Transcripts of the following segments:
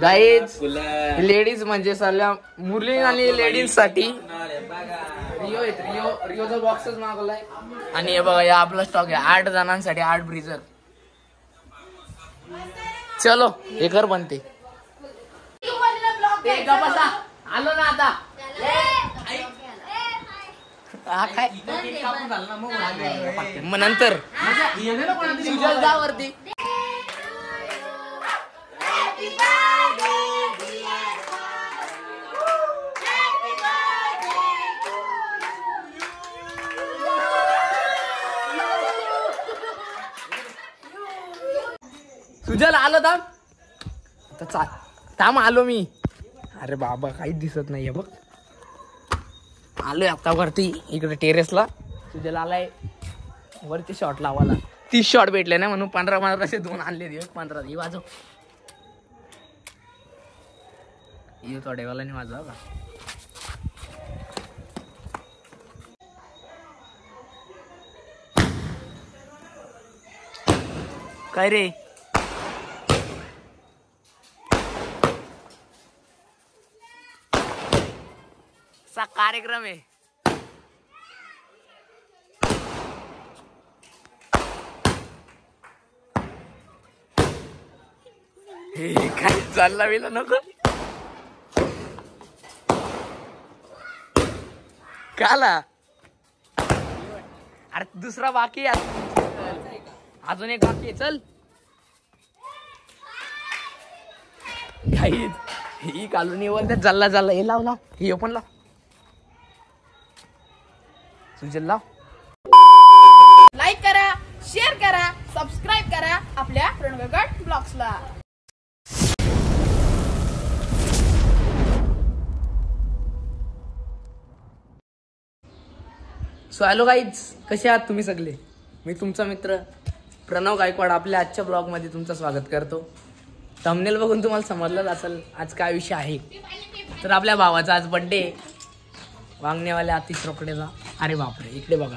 Guys ladies म्हणजे सगळ्या मुली आणि लेडीज साठी रिओचा बॉक्सच मागवलाय. आणि हे बघा या आपला स्टॉक आहे 8 जणांसाठी 8 ब्रीजर. चलो हे कर बनते आलो ना आता. काय मग नंतर सुजल जा वरती. सुजल आलो थांब आलो मी. अरे बाबा काहीच दिसत नाहीये बघ. आलोय आता वरती इकडे टेरेसला. सुजल आलाय वरती शॉट लावायला. 30 शॉट भेटले ना म्हणून 15-15 2 आणले. 15 ही वाजव ये थोड्यावाला नाही वाजव का. काय रे सा कार्यक्रम आहे. काय चालला बिला नको काला. अरे दुसरा बाकी अजून एक बाकी चल. काही ही कालूनी बोलते चालला हे लाव हे पण लाव. सुजल लाव. लाईक करा, शेअर करा, सबस्क्राईब करा आपल्या प्रणवगड ब्लॉग्सला. सो हॅलो गाईज, कसे आहात तुम्ही सगळे. मी तुमचा मित्र प्रणव गायकवाड आपल्या आजच्या ब्लॉग मध्ये तुमचं स्वागत करतो. थंबनेल बघून तुम्हाला समजलंच असेल आज काय विषय आहे. तर आपल्या भावाचा आज बर्थडे वांगण्यावाल्या आतिश रोकडेचा. अरे बापरे इकडे बघा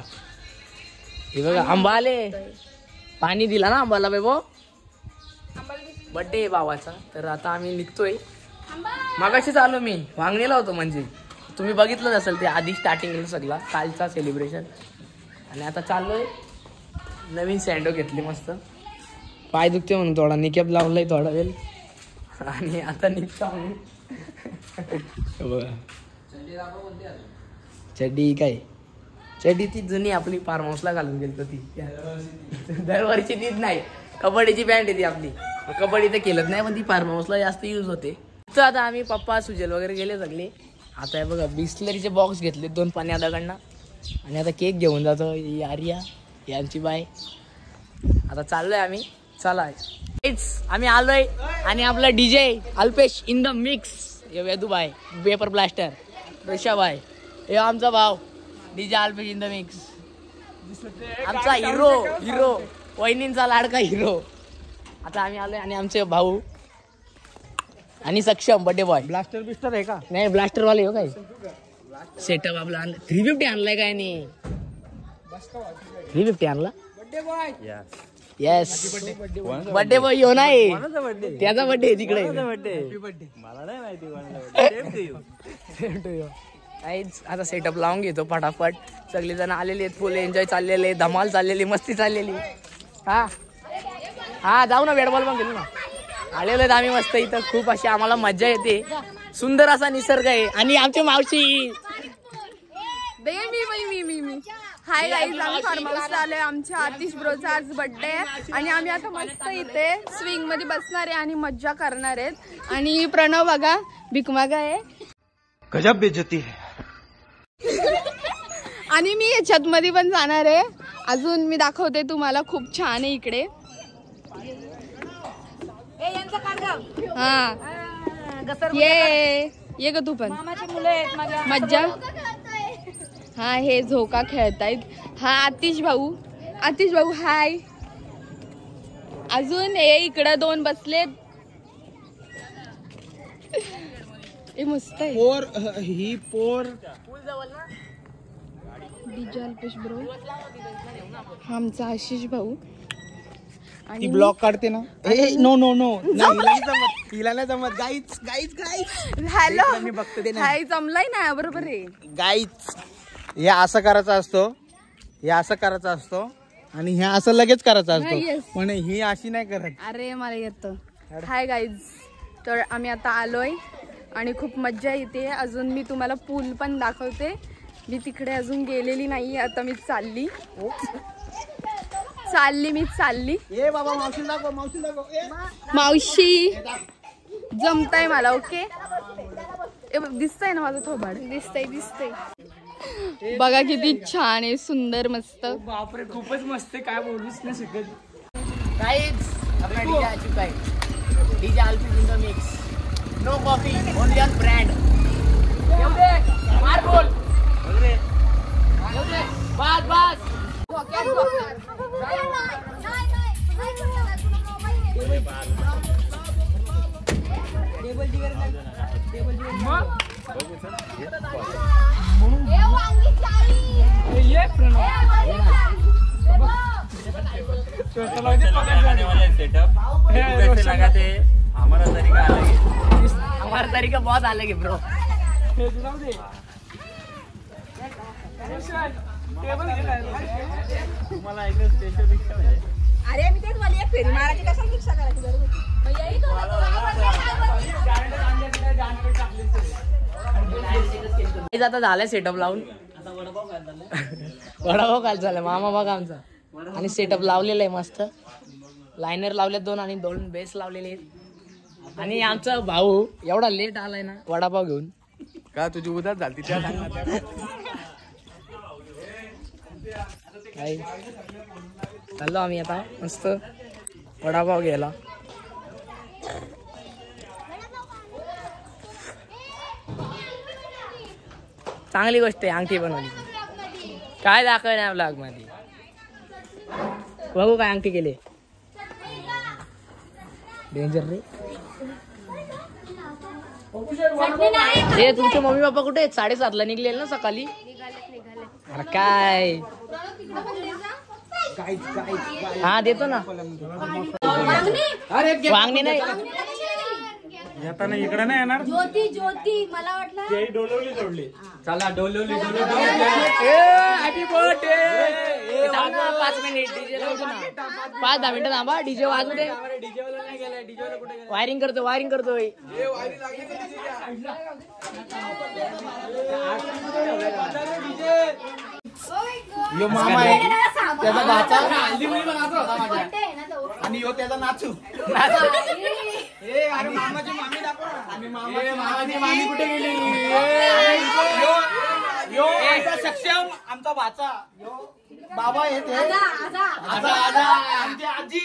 हे बघा आंबा आले. पाणी दिला ना आंबाला बेबो. बर्थडे भावाचा. तर आता आम्ही निघतोय. मागाशीच आलो मी वांगणीला होतो म्हणजे तुम्ही बघितलंच असेल ते आधी स्टार्टिंगला सगळा कालचा सेलिब्रेशन. आणि आता चाललोय. नवीन सँडो घेतली मस्त. पाय दुखते म्हणून थोडा निकॅप लावलाय थोडा वेळ. आणि आता निघतो आम्ही. चड्डी काय चड्डी ती जुनी आपली फार्म हाऊसला घालून गेलतो ती. दरवर्षी तीच नाही कबड्डीची पॅन्ट आहे ती आपली. कबड्डी तर केलंच नाही पण ती फार्म हाऊसला जास्त यूज होते. तर आता आम्ही पप्पा सुजल वगैरे गेले सगळे. आता हे बघा बिस्लरीचे बॉक्स घेतले 2 पाण्यादाकडनं. आणि आता केक घेऊन जातो. आर्या यांची बाय. आता चाललोय आम्ही. चला आम्ही आलोय. आणि आपला DJ Alpesh in the mix. हे वेदू बाय पेपर ब्लास्टर ऋषा बाय. हे आमचा भाव DJ Alpesh in the mix. आमचा हिरो वहिनींचा लाडका हिरो. आता आम्ही आलोय. आणि आमचे भाऊ आणि सक्षम बर्थडे बॉय. ब्लास्टर बिस्टर आहे का. नाही ब्लास्टर वाले हो काय सेटअप आपला आणला. 350 आणलाय काय नाही 350 आणला. येस बर्थडे बॉय यो नाही त्याचा बर्थडे तिकडे. मला नाही माहिती. आता सेटअप लावून घेतो फटाफट. सगळे जण आलेले आहेत. फुल एन्जॉय चाललेले. धमाल चाललेली. मस्ती चाललेली. हा जाऊ ना बॅट बॉल पण गेलो ना. आलेलो आहेत आम्ही मस्त इथं. खूप अशी आम्हाला मजा येते. सुंदर असा निसर्ग आहे. आणि आमची मावशी मी हाय गाईज, आम्ही फार्म हाऊसला आलोय. आमच्या आतिश ब्रोचा आज बर्थडे आहे. आणि आम्ही आता मस्त इथे स्विंग मध्ये बसणार आहे आणि मज्जा करणार आहेत. आणि प्रणव बघा भिकमागा आहे. गजब बेइज्जती है. आणि मी याच्यात मध्ये पण जाणार आहे. अजून मी दाखवते तुम्हाला. खूप छान आहे इकडे. हा ये ग तू पण मज्जा. हा हे झोका खेळतायत. हा आतिश भाऊ हाय. अजून हे इकडे 2 बसलेत. हे मस्त आहे. पोर डीजे अल्पेश ब्रो. आमचा आशिष भाऊ. ती ब्लॉक काढते ना. नो नो नो हिला नाही जमत. गाईच गाईच गाईच. हॅलो मी बघतो ते हाय जमलाय ना बरोबर आहे. गाईच. हे असं करायचं असतो, हे असं करायचं असतो आणि हे असं लगेच करायचं असतो, पण ही अशी नाही करत. अरे मला येतं. हाय गाईज, तर आम्ही आता आलोय आणि खूप मज्जा येते. अजून मी तुम्हाला पूल पण दाखवते. मी तिकडे अजून गेलेली नाही. आता मी चालली. ए बाबा मावशी दाखव, मावशी दाखव. मावशी जमताय मला. ओके दिसतंय ना माझं थोबाड. दिसतंय. बघा किती छान आहे, सुंदर मस्त. बापरे खूपच मस्त आहे, काय बोलूच नाही शकत. गाईज अपना डीजे आ चुका है. DJ Alfie in the mix. No coffee only on brand. मार बोल बस. हमारा तरीका बहुत अलग है ब्रो. अरे मी तेच मला एक फेरी मारायची कशाला रिक्षा करायची आता झालंय सेटअप लावून. वडापाव काल झालाय मामा बघा आमचा. आणि सेटअप लावलेला आहे मस्त. लायनर लावले 2 आणि 2 बेस लावलेले आहेत. आणि आमचा भाऊ एवढा लेट आलाय ना वडापाव घेऊन. का तुझी उदास झाली त्या चाललो आम्ही आता मस्त वडापाव घ्यायला. चांगली गोष्ट आहे अंगठी बनवली. काय दाखवणार ब्लॉग मध्ये बघू काय अंगठी केली. डेंजर रे. हे तुमचे मम्मी पप्पा कुठे आहेत? 7:30 निघलेल ना सकाळी. अरे काय हा देतो ना. वांगणी नाही येताना इकडे नाही येणार. ज्योती मला वाटलं डोलवली जोडली. चला डोलवली. Happy birthday. 5 मिनिट डीजे लावतो ना. 5-10 मिनिटं थांबा. डीजे वाजू दे. वायरिंग करतोय. यो मामा आहे त्याचा भाचा आणि यो त्याचा नाचू. अरे मामाची मामी दाखव. आणि मामाची मामी कुठे गेली? यो आमचा सक्षम आमचा भाचा. यो बाबा येते. आमची आजी.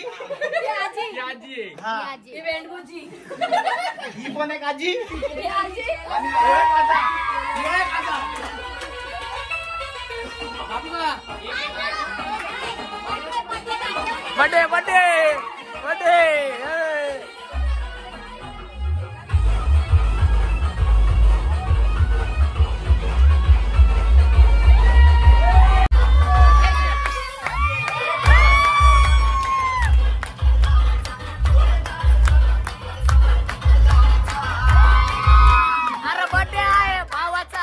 ही पण एक आजी. बर्थडे आहे भावाचा.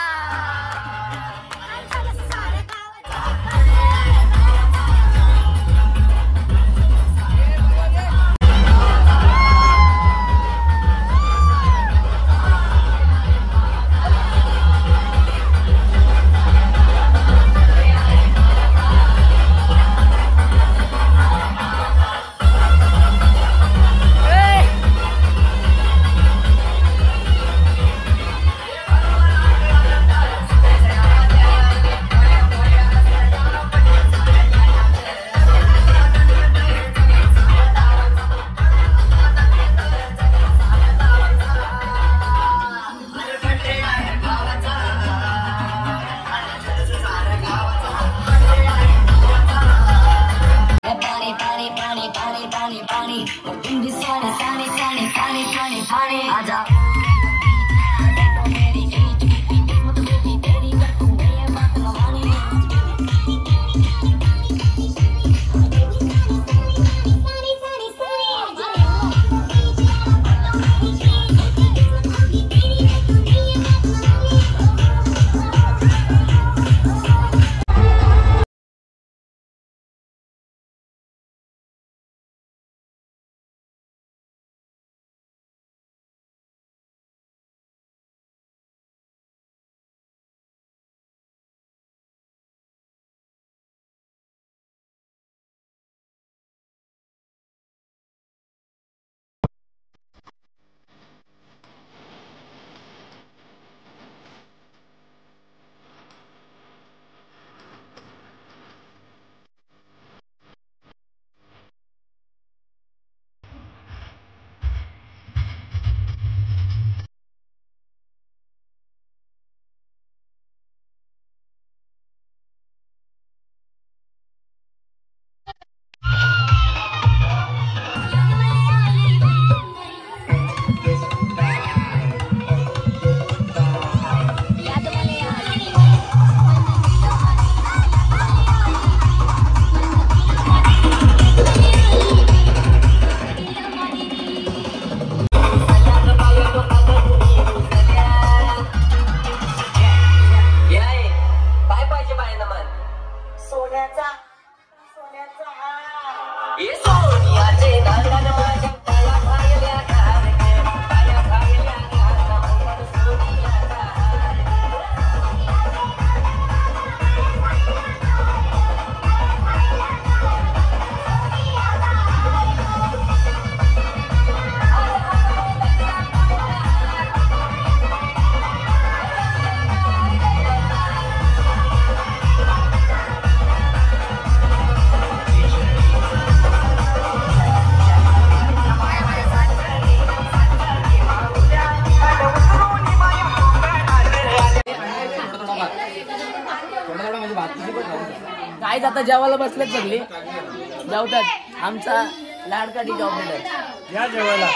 गाईज आता जेवायला बसलेत सगळे जेवतात आमचा लाडका डी ऑपरेटर या जेवायला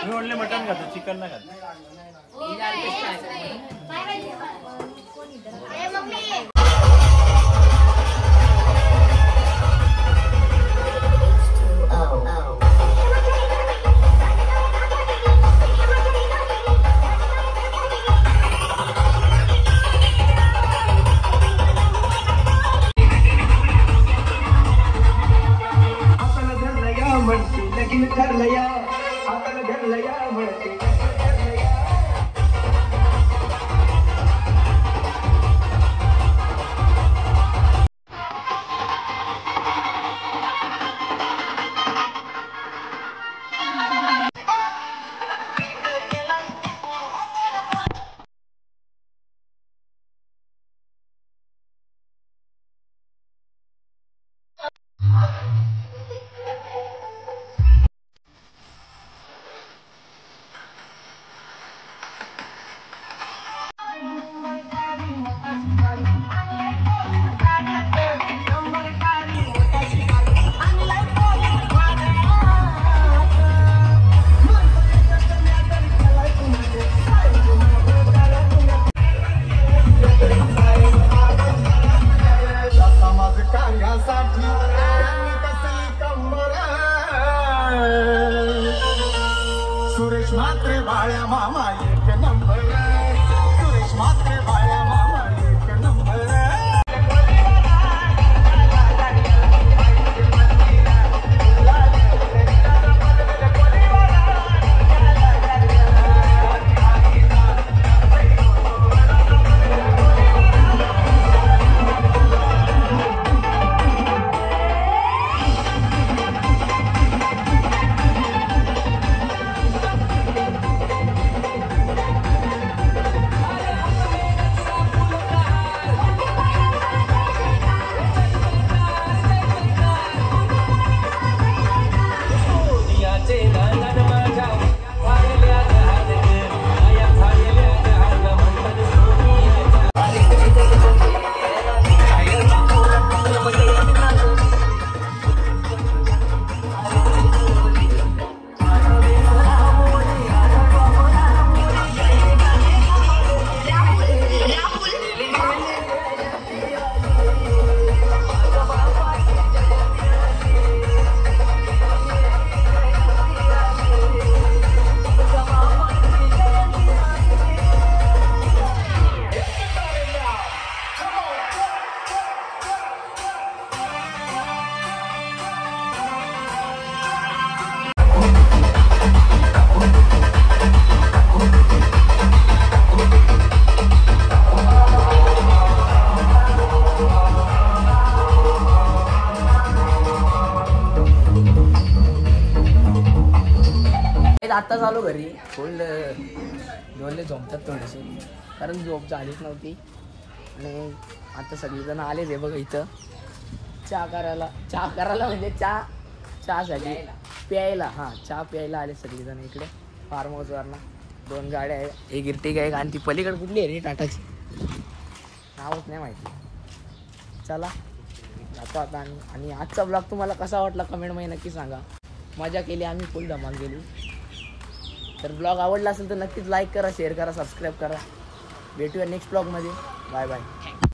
मी ओनली मटन खातो चिकन नाही खातो सुरेश म्हात्रे बाळ्या मामा एक नंबर सुरेश म्हात्रे बाळ्या मामा एक नंबर आता चालू घरी फुल डोले झोपतात थोडेसे कारण झोप झालीच नव्हती आणि आता सगळेजण आलेच आहे बघा इथं चहा करायला म्हणजे चहासाठी प्यायला चहा प्यायला आले सगळेजण इकडे फार्म हाऊसवरनं 2 गाड्या आहे एक इर्टिगा आहे आणि ती पलीकडे कुठली आहे रे टाटाची नावच नाही माहिती चला जातो आता आणि आजचा ब्लॉग तुम्हाला कसा वाटला कमेंटमध्ये नक्की सांगा मजा केली आम्ही फुल धमाल केली तर ब्लॉग आवडला असेल तर नक्कीच लाईक करा शेअर करा सबस्क्राईब करा भेटूया नेक्स्ट ब्लॉगमध्ये बाय बाय